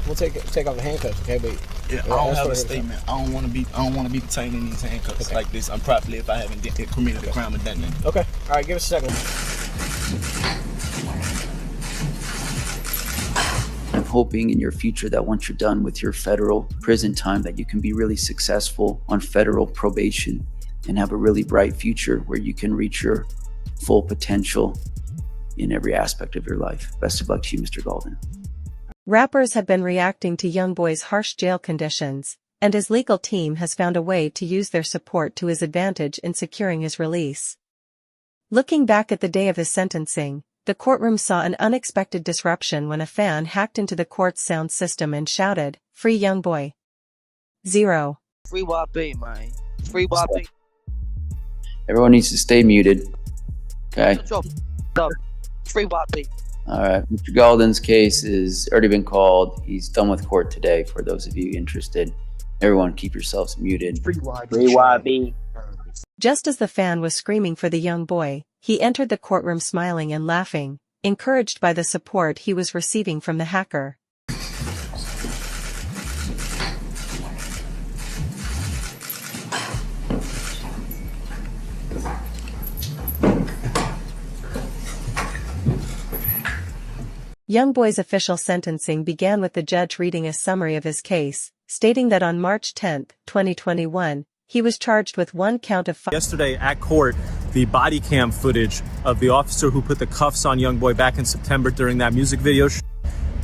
we'll take off the handcuffs, okay? But yeah, I don't have a statement. I don't want to be detained in these handcuffs like this. I'm properly if I haven't committed a crime or done that. Okay. All right. Give us a second. I'm hoping in your future that once you're done with your federal prison time, that you can be really successful on federal probation and have a really bright future where you can reach your full potential in every aspect of your life. Best of luck to you, Mr. Golden. Rappers have been reacting to YoungBoy's harsh jail conditions, and his legal team has found a way to use their support to his advantage in securing his release. Looking back at the day of his sentencing, the courtroom saw an unexpected disruption when a fan hacked into the court's sound system and shouted, "Free YoungBoy." 0. Free YB, man. Free YB. Everyone needs to stay muted. Okay. Free YB. All right. Mr. Golden's case has already been called. He's done with court today. For those of you interested, everyone keep yourselves muted. Free YB. Just as the fan was screaming for the young boy, he entered the courtroom smiling and laughing, encouraged by the support he was receiving from the hacker. YoungBoy's official sentencing began with the judge reading a summary of his case, stating that on March 10, 2021, he was charged with 1 count of Yesterday at court, the body cam footage of the officer who put the cuffs on YoungBoy back in September during that music video,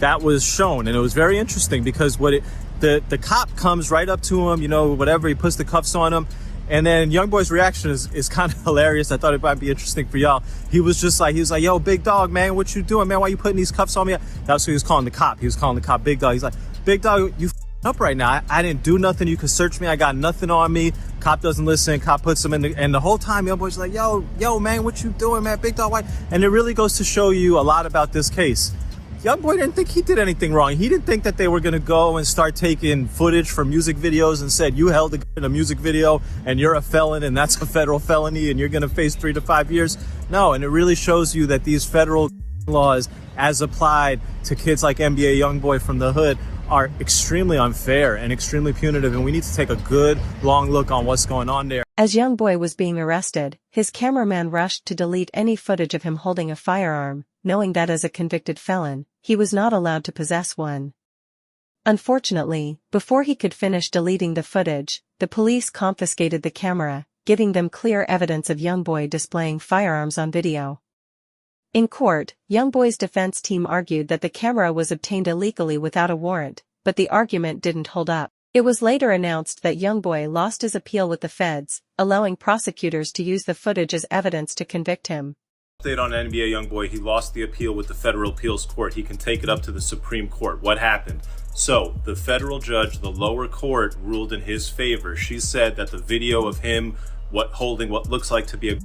that was shown, and it was very interesting because the cop comes right up to him, whatever, he puts the cuffs on him. And then YoungBoy's reaction is kind of hilarious. I thought it might be interesting for y'all. He was like, yo, big dog, man, what you doing, man? Why you putting these cuffs on me? That's what he was calling the cop. He was calling the cop big dog. He's like, big dog, you up right now. I didn't do nothing. You can search me. I got nothing on me. Cop doesn't listen. Cop puts him in and the whole time YoungBoy's like, yo, man, what you doing, man? Big dog, why? And it really goes to show you a lot about this case. YoungBoy didn't think he did anything wrong. He didn't think that they were going to go and start taking footage from music videos and said, you held a music video and you're a felon and that's a federal felony and you're going to face 3 to 5 years. No, and it really shows you that these federal laws, as applied to kids like NBA YoungBoy from the hood, are extremely unfair and extremely punitive, and we need to take a good, long look on what's going on there. As YoungBoy was being arrested, his cameraman rushed to delete any footage of him holding a firearm, knowing that as a convicted felon, he was not allowed to possess one. Unfortunately, before he could finish deleting the footage, the police confiscated the camera, giving them clear evidence of YoungBoy displaying firearms on video. In court, YoungBoy's defense team argued that the camera was obtained illegally without a warrant, but the argument didn't hold up. It was later announced that YoungBoy lost his appeal with the feds, allowing prosecutors to use the footage as evidence to convict him. Update on NBA YoungBoy, he lost the appeal with the federal appeals court. He can take it up to the Supreme Court. What happened? So the federal judge, the lower court, ruled in his favor. She said that the video of him holding what looks like to be a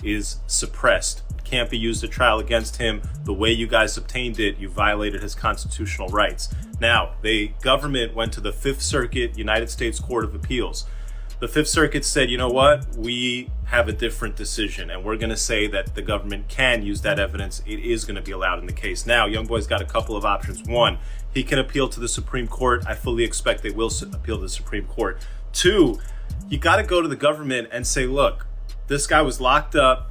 is suppressed. Can't be used at trial against him. The way you guys obtained it, you violated his constitutional rights. Now, the government went to the Fifth Circuit United States Court of Appeals. The Fifth Circuit said, you know what, we have a different decision, and we're going to say that the government can use that evidence. It is going to be allowed in the case. Now, YoungBoy's got a couple of options. One, he can appeal to the Supreme Court. I fully expect they will appeal to the Supreme Court. Two, you got to go to the government and say, look, this guy was locked up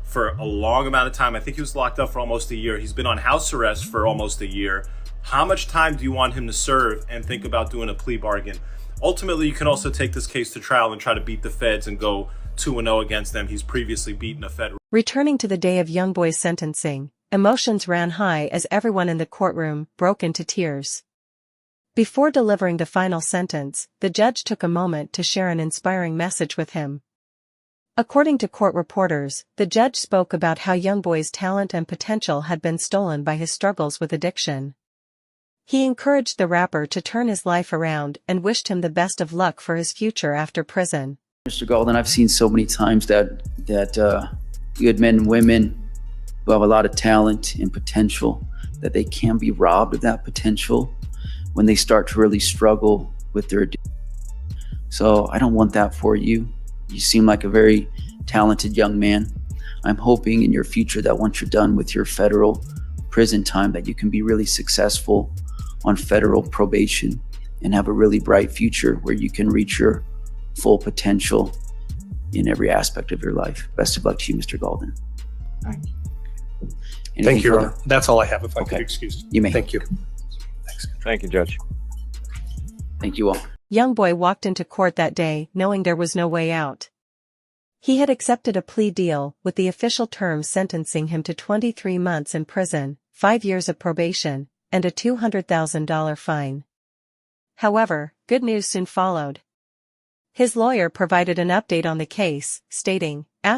for a long amount of time. I think he was locked up for almost a year. He's been on house arrest for almost a year. How much time do you want him to serve, and think about doing a plea bargain? Ultimately, you can also take this case to trial and try to beat the feds and go 2-0 against them. He's previously beaten a federal. Returning to the day of YoungBoy's sentencing, emotions ran high as everyone in the courtroom broke into tears. Before delivering the final sentence, the judge took a moment to share an inspiring message with him. According to court reporters, the judge spoke about how YoungBoy's talent and potential had been stolen by his struggles with addiction. He encouraged the rapper to turn his life around and wished him the best of luck for his future after prison. Mr. Golden, I've seen so many times that good men and women who have a lot of talent and potential, that they can be robbed of that potential when they start to really struggle with their addiction. So I don't want that for you. You seem like a very talented young man. I'm hoping in your future that once you're done with your federal prison time, that you can be really successful on federal probation and have a really bright future where you can reach your full potential in every aspect of your life. Best of luck to you, Mr. Galden. Thank you. Thank you, Your further? Honor. That's all I have, if I Okay. could excuse. You may. Thank you. Thanks. Thank you, Judge. Thank you all. YoungBoy walked into court that day knowing there was no way out. He had accepted a plea deal, with the official terms sentencing him to 23 months in prison, 5 years of probation, and a $200,000 fine. However, good news soon followed. His lawyer provided an update on the case, stating, "I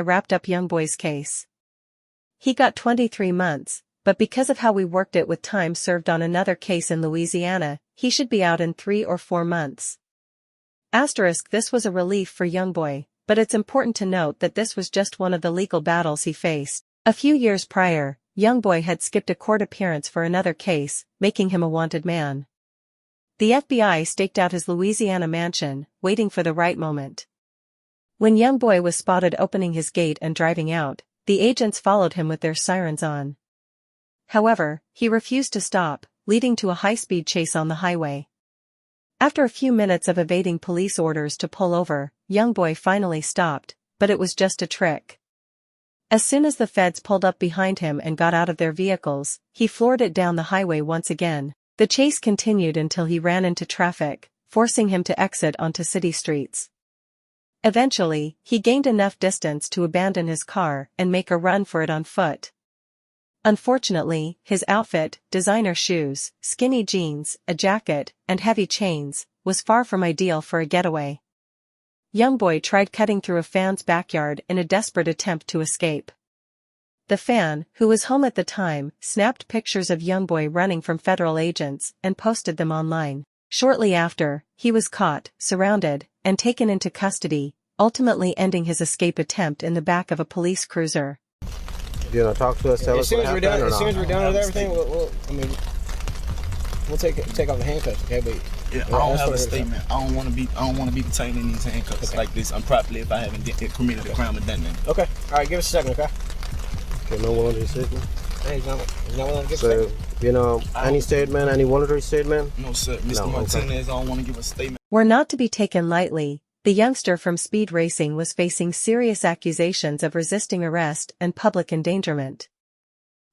wrapped up YoungBoy's case. He got 23 months, but because of how we worked it with time served on another case in Louisiana, he should be out in 3 or 4 months." This was a relief for YoungBoy, but it's important to note that this was just one of the legal battles he faced. A few years prior, YoungBoy had skipped a court appearance for another case, making him a wanted man. The FBI staked out his Louisiana mansion, waiting for the right moment. When YoungBoy was spotted opening his gate and driving out, the agents followed him with their sirens on. However, he refused to stop, leading to a high-speed chase on the highway. After a few minutes of evading police orders to pull over, YoungBoy finally stopped, but it was just a trick. As soon as the feds pulled up behind him and got out of their vehicles, he floored it down the highway once again. The chase continued until he ran into traffic, forcing him to exit onto city streets. Eventually, he gained enough distance to abandon his car and make a run for it on foot. Unfortunately, his outfit, designer shoes, skinny jeans, a jacket, and heavy chains, was far from ideal for a getaway. YoungBoy tried cutting through a fan's backyard in a desperate attempt to escape. The fan, who was home at the time, snapped pictures of YoungBoy running from federal agents and posted them online. Shortly after, he was caught, surrounded, and taken into custody, ultimately ending his escape attempt in the back of a police cruiser. You know, talk to us, tell As us soon what as we're happened done, or as soon as not? we're done with everything, we'll take off the handcuffs, okay? But Yeah, I don't have a statement. I don't want to be detained in these handcuffs like this. I'm probably if I haven't committed a crime or done that. Okay. All right, give us a second, okay? Okay, no voluntary statement. Hey, he's not willing to give a So, statement. you know, any statement, any voluntary statement? No, sir. Mr. No, okay. Martinez, I don't want to give a statement. Were not to be taken lightly, the youngster from speed racing was facing serious accusations of resisting arrest and public endangerment.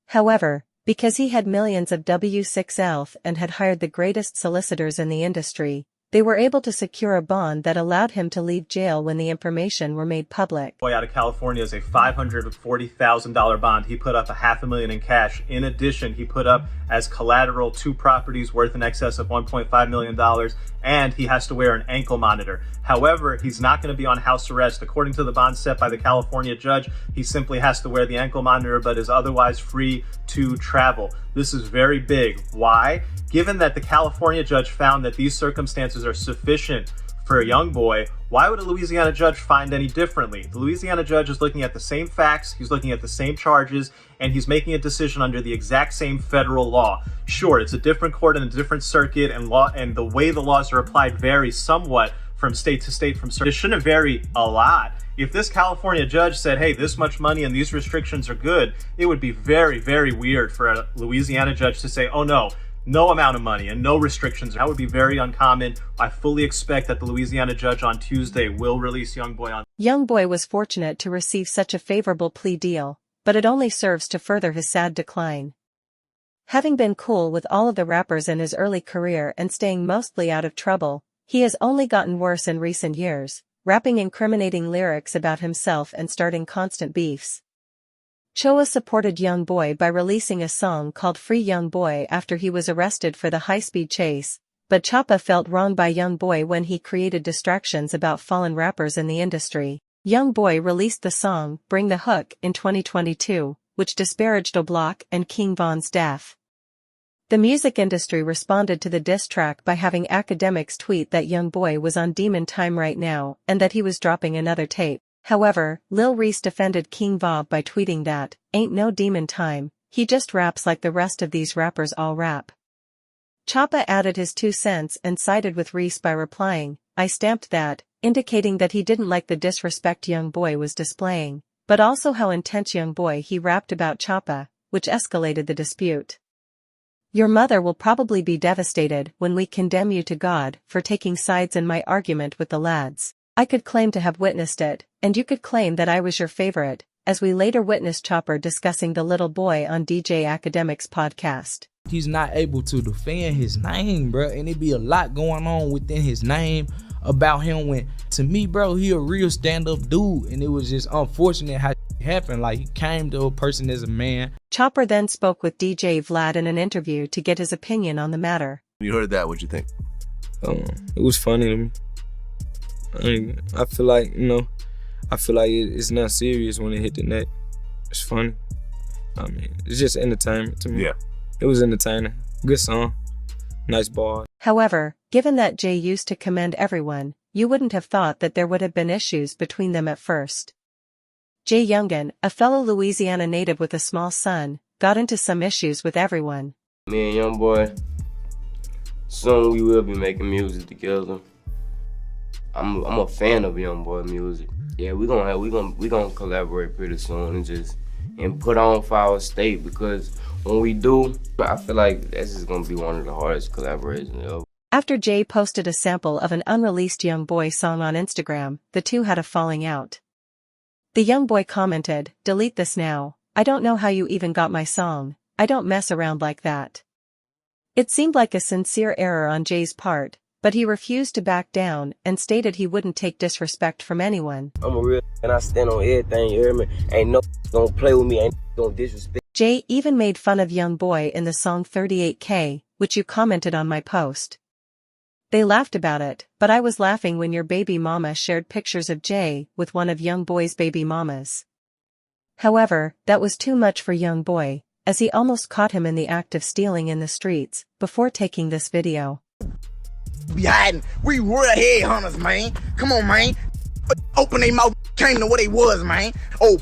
However, because he had millions of W6L and had hired the greatest solicitors in the industry, they were able to secure a bond that allowed him to leave jail when the information were made public. Boy out of California is a $540,000 bond. He put up $500,000 in cash. In addition, he put up as collateral 2 properties worth in excess of $1.5 million, and he has to wear an ankle monitor. However, he's not going to be on house arrest. According to the bond set by the California judge, he simply has to wear the ankle monitor, but is otherwise free to travel. This is very big. Why? Given that the California judge found that these circumstances are sufficient for a YoungBoy, why would a Louisiana judge find any differently? The Louisiana judge is looking at the same facts, he's looking at the same charges, and he's making a decision under the exact same federal law. Sure, it's a different court and a different circuit, and the way the laws are applied varies somewhat from state to state, from circuit. It shouldn't vary a lot. If this California judge said, hey, this much money and these restrictions are good, it would be very, very weird for a Louisiana judge to say, oh no amount of money and no restrictions. That would be very uncommon. I fully expect that the Louisiana judge on Tuesday will release YoungBoy on. YoungBoy was fortunate to receive such a favorable plea deal, but it only serves to further his sad decline. Having been cool with all of the rappers in his early career and staying mostly out of trouble, he has only gotten worse in recent years, rapping incriminating lyrics about himself and starting constant beefs. Choa supported YoungBoy by releasing a song called Free YoungBoy after he was arrested for the high-speed chase, but Choppa felt wronged by YoungBoy when he created distractions about fallen rappers in the industry. YoungBoy released the song Bring the Hook in 2022, which disparaged O'Block and King Von's death. The music industry responded to the diss track by having academics tweet that YoungBoy was on demon time right now and that he was dropping another tape. However, Lil Reese defended King Von by tweeting that, ain't no demon time, he just raps like the rest of these rappers all rap. Choppa added his 2 cents and sided with Reese by replying, I stamped that, indicating that he didn't like the disrespect YoungBoy was displaying, but also how intense YoungBoy he rapped about Choppa, which escalated the dispute. Your mother will probably be devastated when we condemn you to God for taking sides in my argument with the lads. I could claim to have witnessed it, and you could claim that I was your favorite, as we later witnessed Chopper discussing the little boy on DJ Academic's podcast. He's not able to defend his name, bro, and it be a lot going on within his name about him when, to me, bro, he a real stand-up dude, and it was just unfortunate how it happened. Like, he came to a person as a man. Chopper then spoke with DJ Vlad in an interview to get his opinion on the matter. You heard that, what'd you think? It was funny to me. I feel like, it's not serious when it hit the net. It's funny. It's just entertainment to me. Yeah. It was entertaining. Good song. Nice ball. However, given that Jay used to commend everyone, you wouldn't have thought that there would have been issues between them at first. JayDaYoungan, a fellow Louisiana native with a small son, got into some issues with everyone. Me and YoungBoy, soon we will be making music together. I'm a fan of YoungBoy music. Yeah, we gonna collaborate pretty soon and put on for our state, because when we do, I feel like this is gonna be one of the hardest collaborations ever. After Jay posted a sample of an unreleased YoungBoy song on Instagram, the two had a falling out. The YoungBoy commented, "Delete this now. I don't know how you even got my song. I don't mess around like that." It seemed like a sincere error on Jay's part, but he refused to back down and stated he wouldn't take disrespect from anyone. I'm a real and I stand on everything, you hear me? Ain't no gonna play with me, ain't gonna disrespect. Jay even made fun of YoungBoy in the song 38K, which you commented on my post. They laughed about it, but I was laughing when your baby mama shared pictures of Jay with one of YoungBoy's baby mamas. However, that was too much for YoungBoy, as he almost caught him in the act of stealing in the streets before taking this video. Be hiding. We real headhunters, man. Come on, man. Open their mouth, came to what they was, man. Oh,